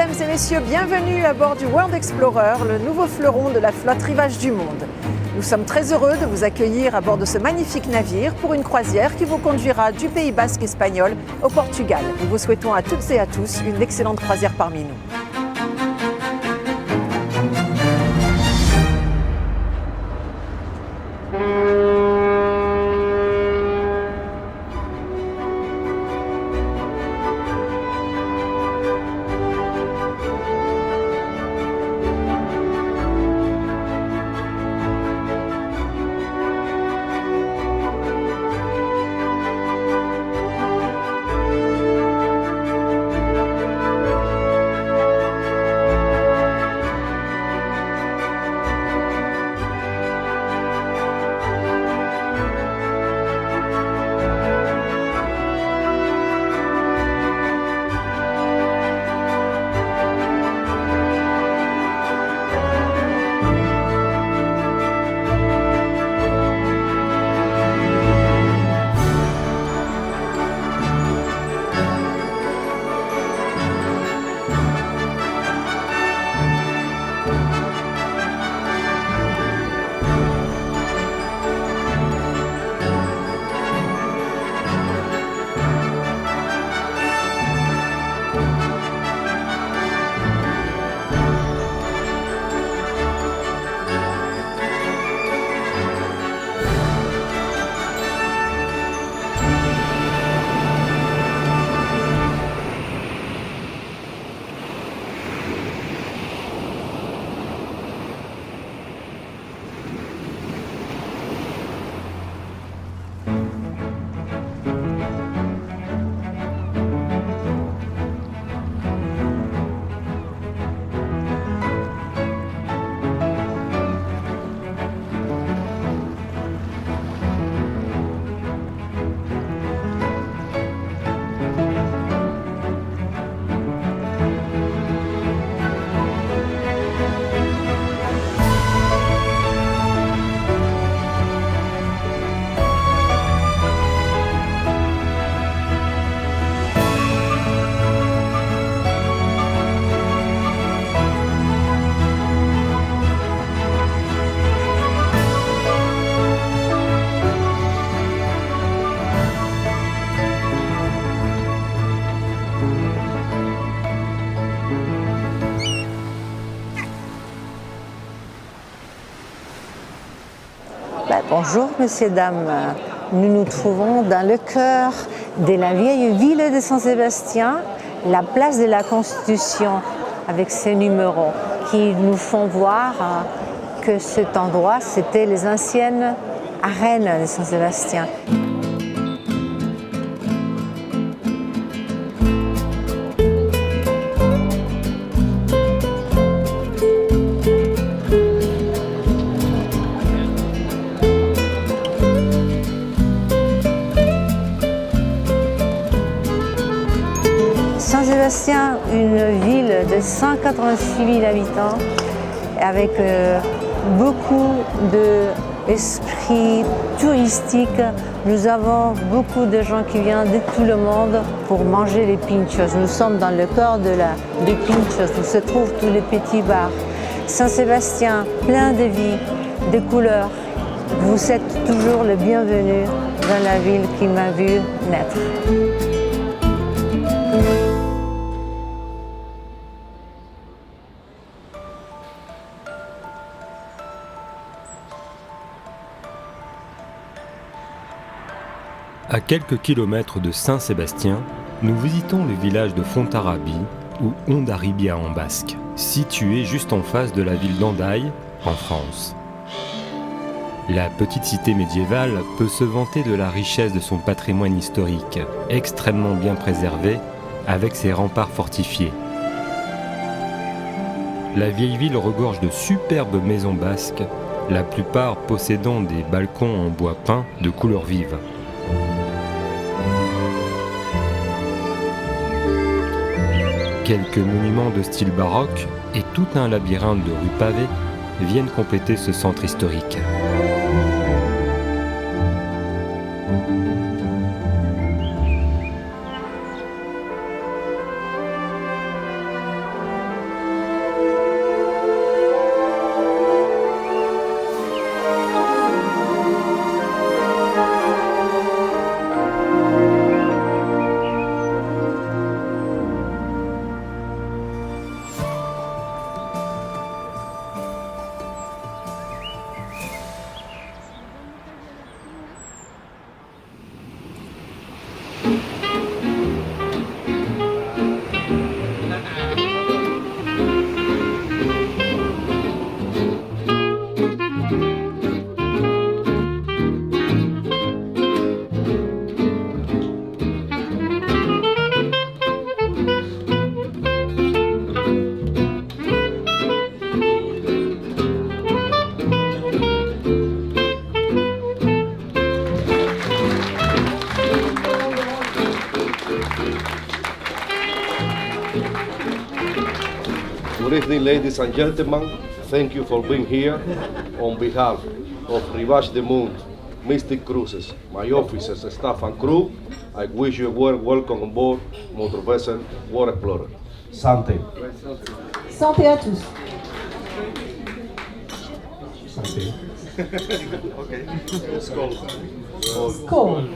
Mesdames et messieurs, bienvenue à bord du World Explorer, le nouveau fleuron de la flotte Rivage du Monde. Nous sommes très heureux de vous accueillir à bord de ce magnifique navire pour une croisière qui vous conduira du Pays Basque espagnol au Portugal. Nous vous souhaitons à toutes et à tous une excellente croisière parmi nous. Bonjour, messieurs, dames. Nous nous trouvons dans le cœur de la vieille ville de Saint-Sébastien, la place de la Constitution, avec ses numéros qui nous font voir que cet endroit, c'était les anciennes arènes de Saint-Sébastien. Saint-Sébastien, une ville de 186 000 habitants, avec beaucoup d'esprit touristique. Nous avons beaucoup de gens qui viennent de tout le monde pour manger les pinchos. Nous sommes dans le cœur des pinchos, où se trouvent tous les petits bars. Saint-Sébastien, plein de vie, de couleurs. Vous êtes toujours le bienvenu dans la ville qui m'a vu naître. À quelques kilomètres de Saint-Sébastien, nous visitons le village de Fontarrabie, ou Hondarribia en basque, situé juste en face de la ville d'Hendaye, en France. La petite cité médiévale peut se vanter de la richesse de son patrimoine historique, extrêmement bien préservé, avec ses remparts fortifiés. La vieille ville regorge de superbes maisons basques, la plupart possédant des balcons en bois peint de couleurs vives. Quelques monuments de style baroque et tout un labyrinthe de rues pavées viennent compléter ce centre historique. Good evening, ladies and gentlemen. Thank you for being here. On behalf of Rivage du Monde Mystic Cruises, my officers, staff and crew, I wish you a warm welcome on board motor vessel World Explorer. Santé. Santé à tous. Santé. Okay. Skål. Skål.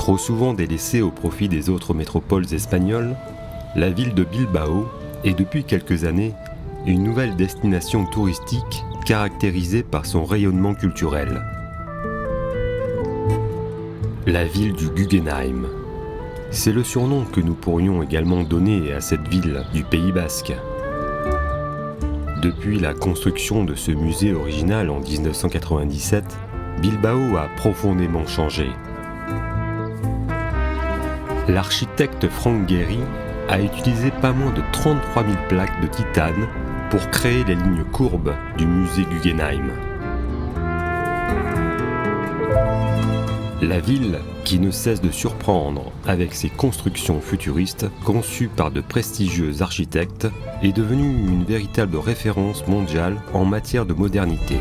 Trop souvent délaissée au profit des autres métropoles espagnoles, la ville de Bilbao est depuis quelques années une nouvelle destination touristique caractérisée par son rayonnement culturel. La ville du Guggenheim. C'est le surnom que nous pourrions également donner à cette ville du Pays Basque. Depuis la construction de ce musée original en 1997, Bilbao a profondément changé. L'architecte Frank Gehry a utilisé pas moins de 33 000 plaques de titane pour créer les lignes courbes du musée Guggenheim. La ville, qui ne cesse de surprendre avec ses constructions futuristes conçues par de prestigieux architectes, est devenue une véritable référence mondiale en matière de modernité.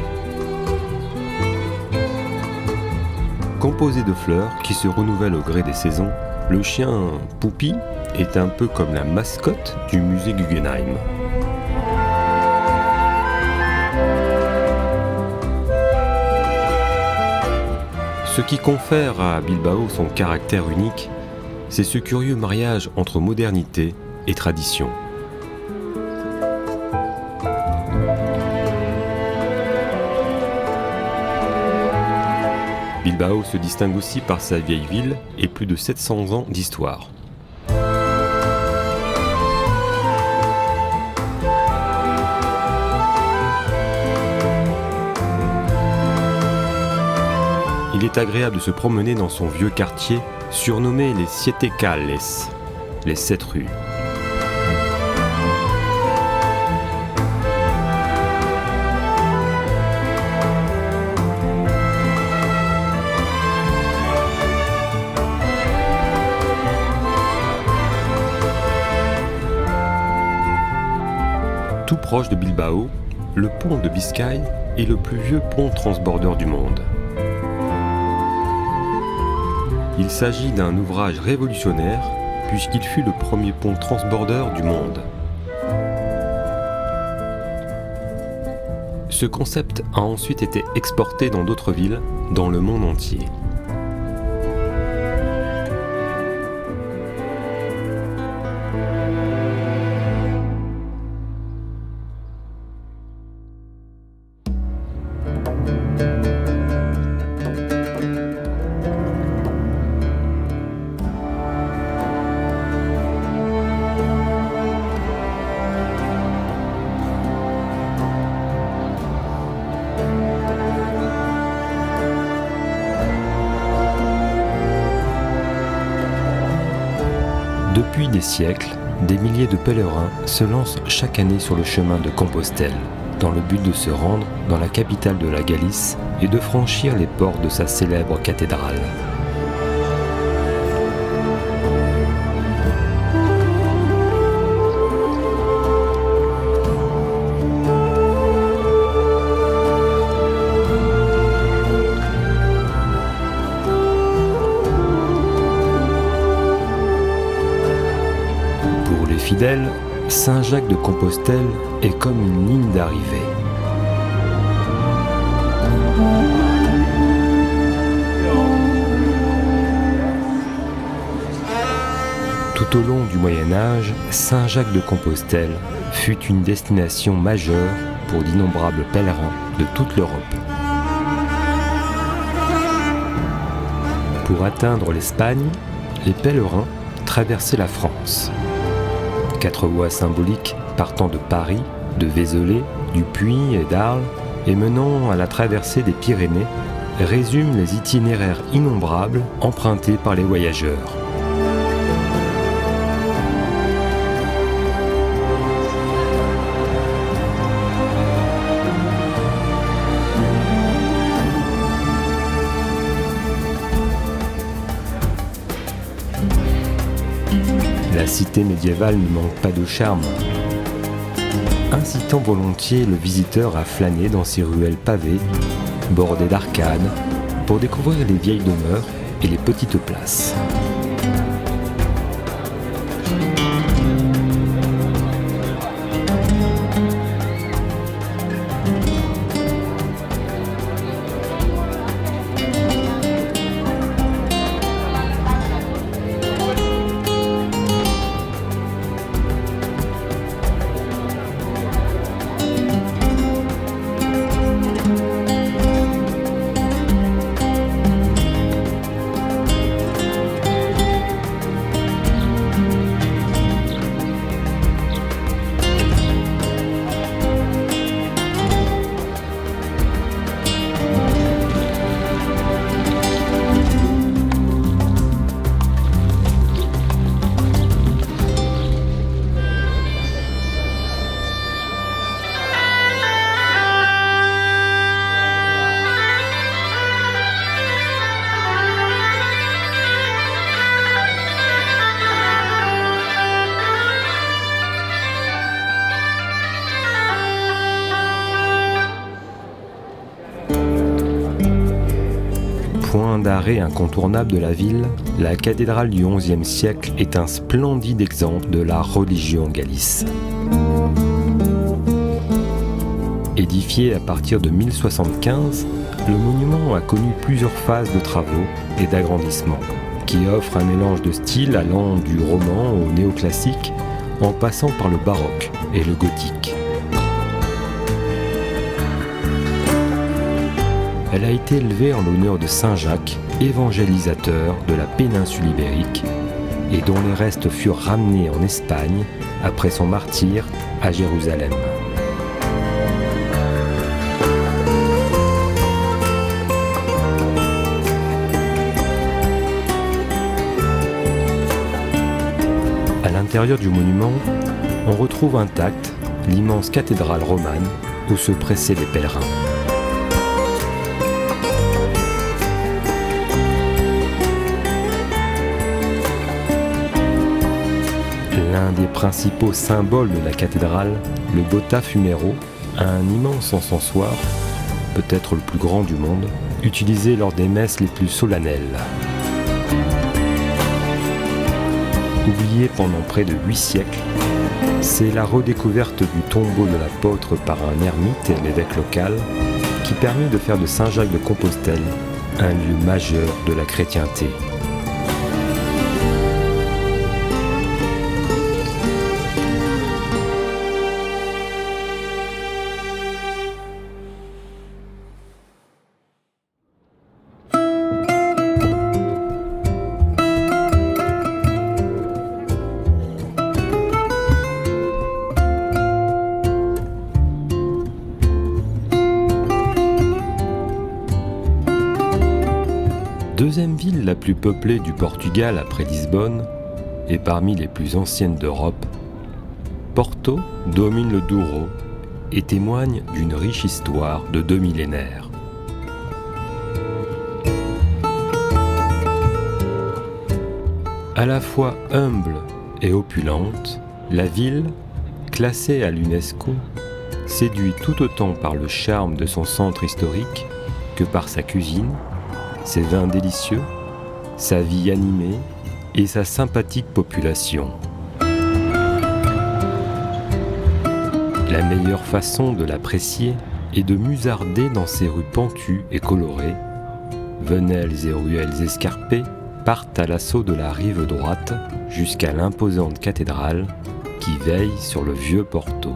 Composé de fleurs qui se renouvellent au gré des saisons, le chien Poupy est un peu comme la mascotte du musée Guggenheim. Ce qui confère à Bilbao son caractère unique, c'est ce curieux mariage entre modernité et tradition. Bilbao se distingue aussi par sa vieille ville et plus de 700 ans d'histoire. Il est agréable de se promener dans son vieux quartier, surnommé les Siete Calles, les 7 rues. Tout proche de Bilbao, le pont de Biscaye est le plus vieux pont transbordeur du monde. Il s'agit d'un ouvrage révolutionnaire puisqu'il fut le premier pont transbordeur du monde. Ce concept a ensuite été exporté dans d'autres villes dans le monde entier. Depuis des siècles, des milliers de pèlerins se lancent chaque année sur le chemin de Compostelle, dans le but de se rendre dans la capitale de la Galice et de franchir les portes de sa célèbre cathédrale. Fidèles, Saint-Jacques de Compostelle est comme une ligne d'arrivée. Tout au long du Moyen-Âge, Saint-Jacques-de-Compostelle fut une destination majeure pour d'innombrables pèlerins de toute l'Europe. Pour atteindre l'Espagne, les pèlerins traversaient la France. 4 voies symboliques partant de Paris, de Vézelay, du Puy et d'Arles et menant à la traversée des Pyrénées résument les itinéraires innombrables empruntés par les voyageurs. La cité médiévale ne manque pas de charme, incitant volontiers le visiteur à flâner dans ses ruelles pavées, bordées d'arcades, pour découvrir les vieilles demeures et les petites places. Point d'arrêt incontournable de la ville, la cathédrale du XIe siècle est un splendide exemple de la religion Galice. Édifié à partir de 1075, le monument a connu plusieurs phases de travaux et d'agrandissement, qui offrent un mélange de styles allant du roman au néoclassique, en passant par le baroque et le gothique. Elle a été élevée en l'honneur de Saint Jacques, évangélisateur de la péninsule ibérique, et dont les restes furent ramenés en Espagne après son martyre à Jérusalem. À l'intérieur du monument, on retrouve intacte l'immense cathédrale romane où se pressaient les pèlerins. L'un des principaux symboles de la cathédrale, le Botta Fumero, a un immense encensoir, peut-être le plus grand du monde, utilisé lors des messes les plus solennelles. Oublié pendant près de 8 siècles, c'est la redécouverte du tombeau de l'apôtre par un ermite et l'évêque local qui permet de faire de Saint-Jacques-de-Compostelle un lieu majeur de la chrétienté. Deuxième ville la plus peuplée du Portugal après Lisbonne et parmi les plus anciennes d'Europe, Porto domine le Douro et témoigne d'une riche histoire de 2 millénaires. À la fois humble et opulente, la ville, classée à l'UNESCO, séduit tout autant par le charme de son centre historique que par sa cuisine, ses vins délicieux, sa vie animée et sa sympathique population. La meilleure façon de l'apprécier est de musarder dans ses rues pentues et colorées, venelles et ruelles escarpées, partent à l'assaut de la rive droite jusqu'à l'imposante cathédrale qui veille sur le vieux Porto.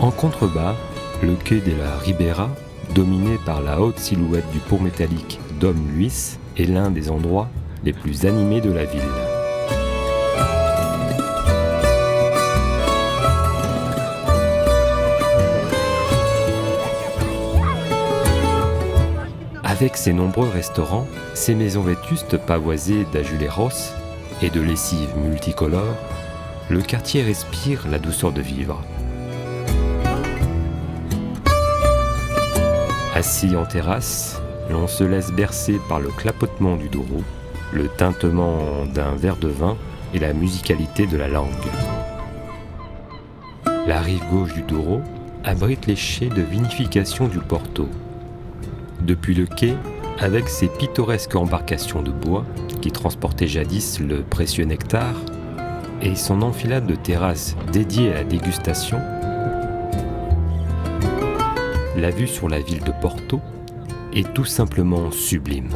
En contrebas, le quai de la Ribera, dominé par la haute silhouette du pont métallique Dom Luis, est l'un des endroits les plus animés de la ville. Avec ses nombreux restaurants, ses maisons vétustes pavoisées d'azuleros et de lessives multicolores, le quartier respire la douceur de vivre. Assis en terrasse, l'on se laisse bercer par le clapotement du Douro, le tintement d'un verre de vin et la musicalité de la langue. La rive gauche du Douro abrite les chais de vinification du Porto. Depuis le quai, avec ses pittoresques embarcations de bois qui transportaient jadis le précieux nectar, et son enfilade de terrasses dédiées à la dégustation, la vue sur la ville de Porto est tout simplement sublime.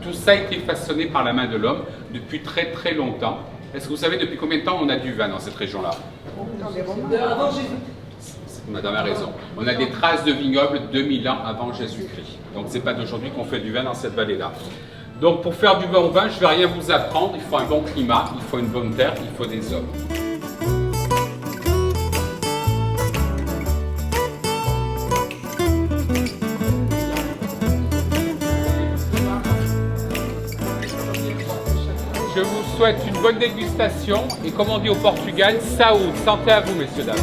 Tout ça a été façonné par la main de l'homme depuis très très longtemps. Est-ce que vous savez depuis combien de temps on a du vin dans cette région-là? Avant Jésus. Madame a raison. On a des traces de vignobles 2000 ans avant Jésus-Christ. Donc c'est pas d'aujourd'hui qu'on fait du vin dans cette vallée-là. Donc pour faire du bon vin, je ne vais rien vous apprendre. Il faut un bon climat, il faut une bonne terre, il faut des hommes. Je vous souhaite une bonne dégustation et comme on dit au Portugal, saúde, santé à vous messieurs, dames.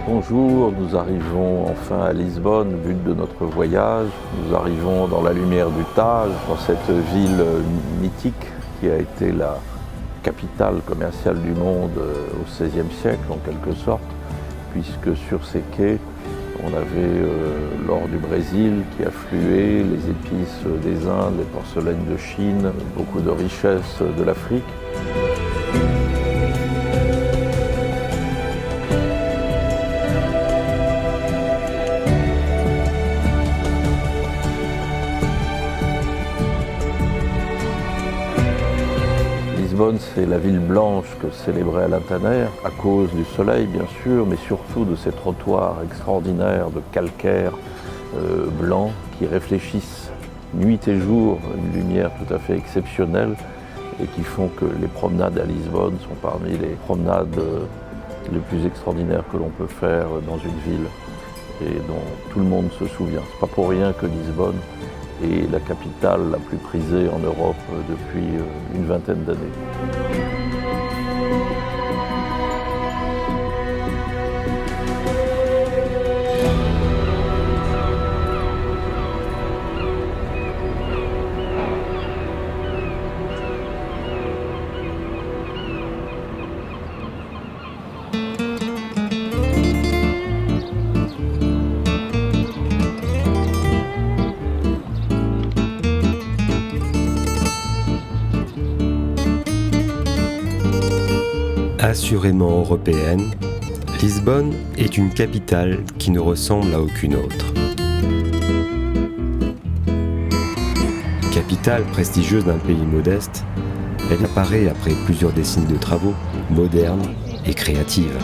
Bonjour, nous arrivons enfin à Lisbonne, but de notre voyage. Nous arrivons dans la lumière du Tage, dans cette ville mythique qui a été la capitale commerciale du monde au XVIe siècle en quelque sorte, puisque sur ces quais, on avait l'or du Brésil qui affluait, les épices des Indes, les porcelaines de Chine, beaucoup de richesses de l'Afrique. Lisbonne, c'est la ville blanche que célébrait Alain Tanner, à cause du soleil bien sûr, mais surtout de ces trottoirs extraordinaires de calcaire blanc qui réfléchissent nuit et jour une lumière tout à fait exceptionnelle et qui font que les promenades à Lisbonne sont parmi les promenades les plus extraordinaires que l'on peut faire dans une ville et dont tout le monde se souvient. C'est pas pour rien que Lisbonne est la capitale la plus prisée en Europe depuis une vingtaine d'années. Assurément européenne, Lisbonne est une capitale qui ne ressemble à aucune autre. Capitale prestigieuse d'un pays modeste, elle apparaît après plusieurs décennies de travaux, moderne et créative.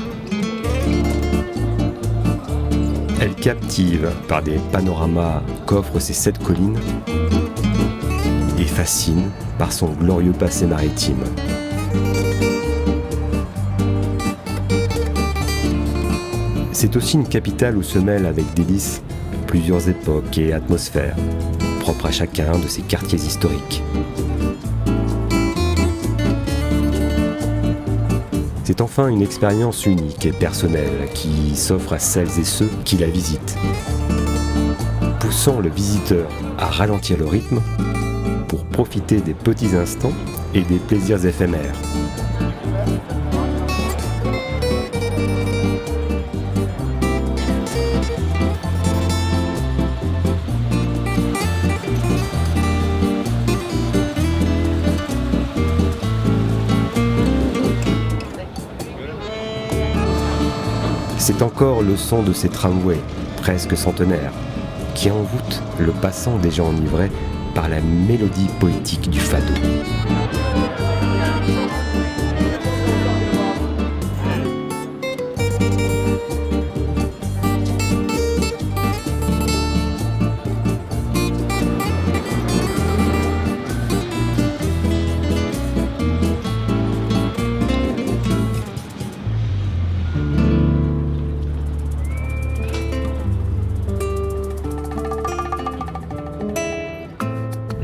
Elle captive par des panoramas qu'offrent ses 7 collines et fascine par son glorieux passé maritime. C'est aussi une capitale où se mêlent avec délice plusieurs époques et atmosphères, propres à chacun de ses quartiers historiques. C'est enfin une expérience unique et personnelle qui s'offre à celles et ceux qui la visitent, poussant le visiteur à ralentir le rythme pour profiter des petits instants et des plaisirs éphémères. C'est encore le son de ces tramways, presque centenaires, qui envoûtent le passant déjà enivré par la mélodie poétique du fado.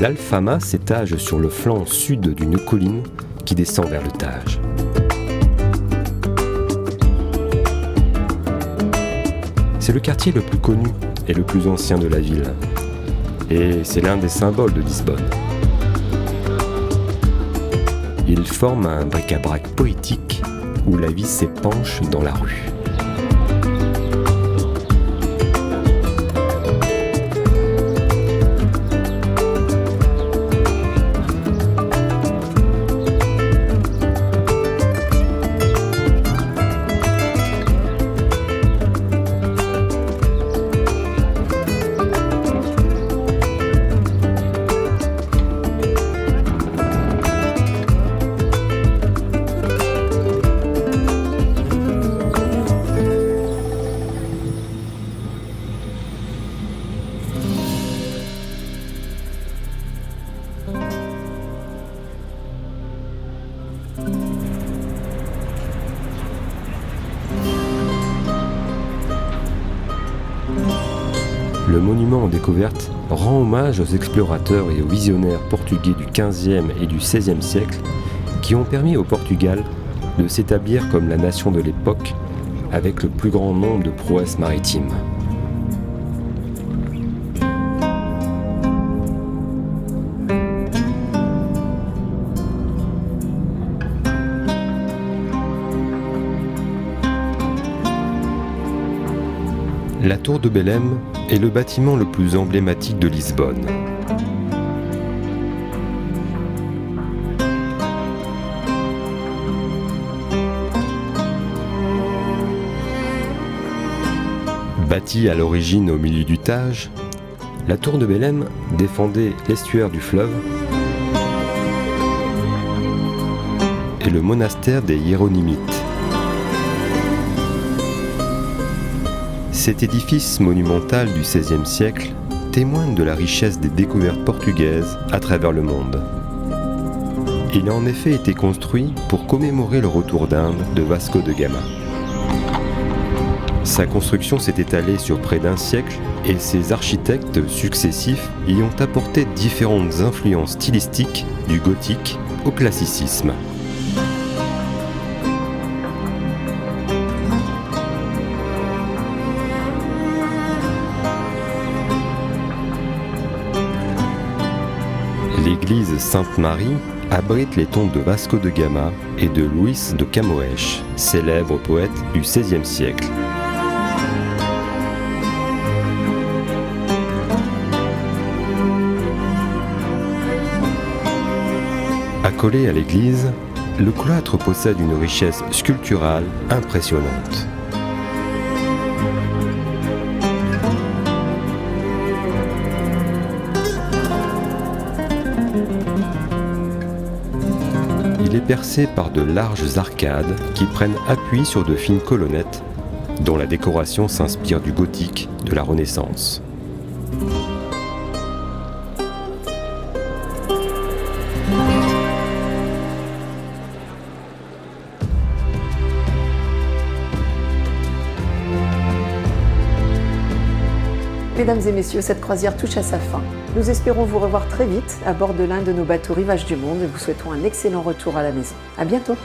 L'Alfama s'étage sur le flanc sud d'une colline qui descend vers le Tage. C'est le quartier le plus connu et le plus ancien de la ville. Et c'est l'un des symboles de Lisbonne. Il forme un bric-à-brac poétique où la vie s'épanche dans la rue. Le monument en découverte rend hommage aux explorateurs et aux visionnaires portugais du XVe et du XVIe siècle qui ont permis au Portugal de s'établir comme la nation de l'époque avec le plus grand nombre de prouesses maritimes. La tour de Belém est le bâtiment le plus emblématique de Lisbonne. Bâtie à l'origine au milieu du Tage, la tour de Belém défendait l'estuaire du fleuve et le monastère des Hiéronymites. Cet édifice monumental du XVIe siècle témoigne de la richesse des découvertes portugaises à travers le monde. Il a en effet été construit pour commémorer le retour d'Inde de Vasco de Gama. Sa construction s'est étalée sur près d'un siècle et ses architectes successifs y ont apporté différentes influences stylistiques du gothique au classicisme. L'église Sainte-Marie abrite les tombes de Vasco de Gama et de Luís de Camões, célèbre poète du XVIe siècle. Accolé à l'église, le cloître possède une richesse sculpturale impressionnante. percée par de larges arcades qui prennent appui sur de fines colonnettes dont la décoration s'inspire du gothique de la Renaissance. Mesdames et messieurs, cette croisière touche à sa fin. Nous espérons vous revoir très vite à bord de l'un de nos bateaux Rivages du Monde et vous souhaitons un excellent retour à la maison. À bientôt.